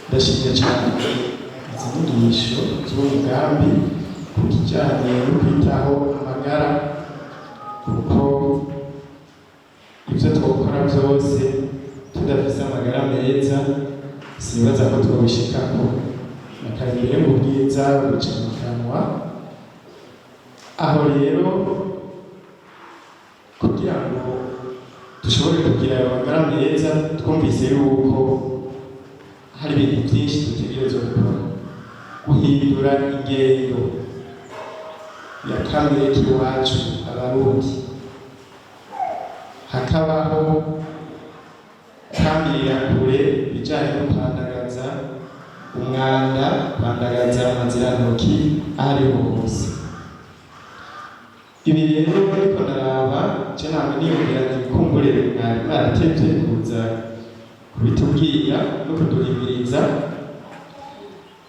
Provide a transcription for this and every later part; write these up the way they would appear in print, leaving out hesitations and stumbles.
ndashimye cyane izi nyigisho z'umugambi ku kijyanye no kwitaho amagara, kuko ibyo twakora byose tudafite amagara meza sibaza ko twabishikako. Nakarimbere mu bwiza buca mu kanwa. Aho rero kugira ngo dushobore kugira ayo magara meza, twumvise yuko hari ibintu byinshi dutegerezwa gukora. Guhindura ingendo ya kamere k'iwacu abarundi, hakabaho kwambirira kure ibijyanye no kwandagaza umwanda, kwandagaza amazirantoki aho ariho hose. Ibi rero ariko ndaraba je ntabwo niyumvira ibikumbure mwari mwaratevye kuza kubitubwira no kuduhimiriza,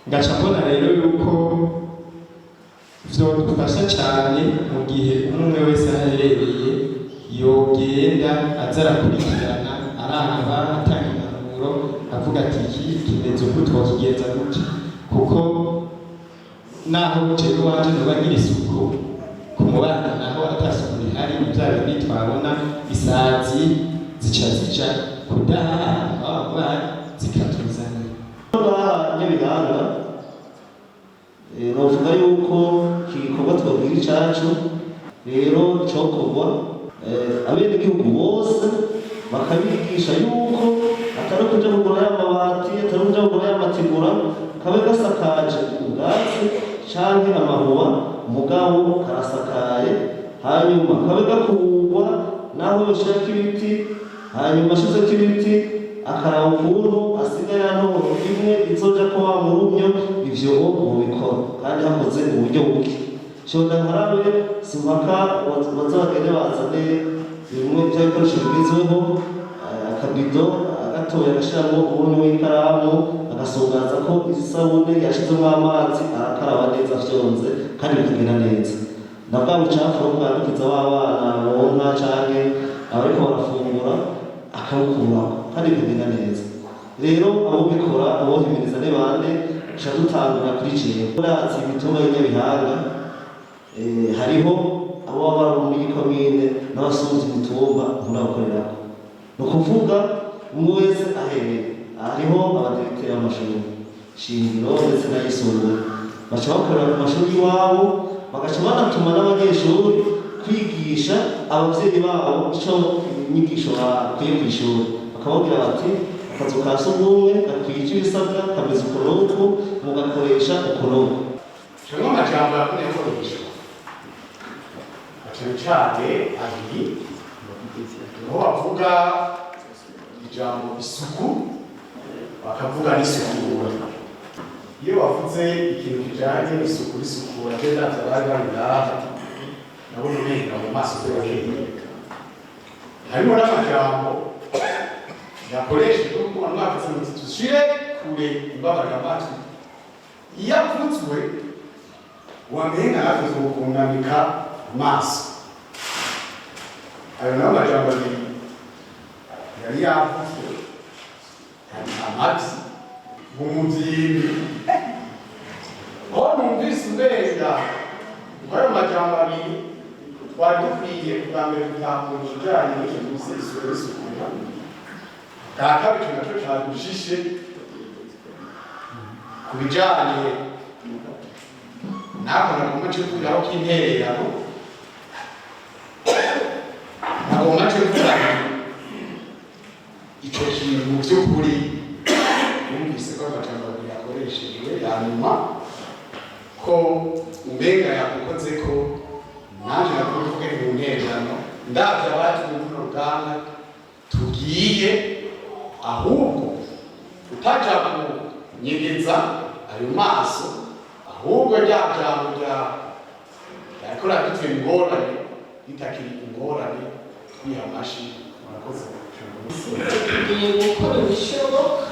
ngaca mbona rero yuko vyodufasha cyane mu gihe umwe wese aherereye yogenda aza arakurikirana, araba atanga impanuro, avuga ati iki kimeze uko twokigenza gutya, kuko naho jewe wanje noba ngira isuku ku mubana naho atasuku rihari, bya bindi twabona isazi zica zija kudaha abana zikatuzanira nyabihanga. Novuga yuko iki gikorwa twabwira icacu rero cokorwa abenegihugu bose bakabigisha yuko atari kuja kugura y'amabati, atari kuja kugura y'amategura, kabe gasakaje ubwatsi canke amahuwa, mugabo karasakaye, hanyuma kabe gakurwa naho yoshirako ibiti, hanyuma ashizeko ibiti akaraba ukuntu asigaye ntonto imwe izoja ko wa murumyo. Ivyo mubikora kandi hakoze uburyo buke. Shonda nkarabe simpaka baza bagende bazane bimwe by'ibikoresho bigezweho, akabido agatoya agashiramo ubundi w'ikaramu, agasogaza ko isabune yashizemo amazi, arakaraba neza vyonze kandi bikagenda neza. Na bwa bucafu bwabikiza w'abana bonka canke abariko barafungura akawukuraho kandi bikagenda neza. Rero abo bikora abohimiriza ne bande ca dutangura kuri jewe. Urazi imitumba y'Inyabihanga hariho abo baba muri komine n'abasumvye imitumba murabakorerako. Ni ukuvuga umwe wese ahereye, hariho abadirekiteri b'amashuri shingiro ndetse n'ayisumbuye, baca bakorera ku mashuri iwabo, bagaca banatuma n'abanyeshuri kwigisha abavyeyi babo ico inyigisho bakwiye kw'ishuri. Bakababwira bati akazu ka sugumwe gakwije ibisabwa, kameze uku n'uku, mugakoresha uku n'uku. Shimwe amajambo yakwiye gukoreshwa cyane cyane abiri, niho bavuga ijambo isuku bakavuga n'isukura. Iyo bavuze ikintu kijanye n'isuku n'isukura, rero bari bari ngaha nabona umenga mu maso y'ababyeyi harimo n'amajambo yakoreshejwe kuko mwakaza ngo dushire kure imbabaramajwi. Iyo avuzwe wamenga havuze ukunamika amaso. Ayo nayo majambo abiri yari yavuzwe, hari amati nk'umuvyimbi. Aho numvise umenga ayo majambo abiri twari dukwiye bwa mbere gutahura ibijanye n'ikintu bise isuku n'isukura. Bwa kabiri naco cadushishe ku bijanye nako nagomba co kujyaho k'intererano, nagomba co kuvuga ico kintu mu vy'ukuri numvise ko amajambo abiri yakoreshejwe yanyuma ko umenga yakukozeko nanje nakuvuge mu ntererano ndavye abatumye runo ruganda tugiye, ahubwo utaja kunyegeza ayo maso, ahubwo rya jambo yariko radutera ingorane ritakiri ingorane, twiha amashi. Murakoze. Tugiye gukora ibishoboka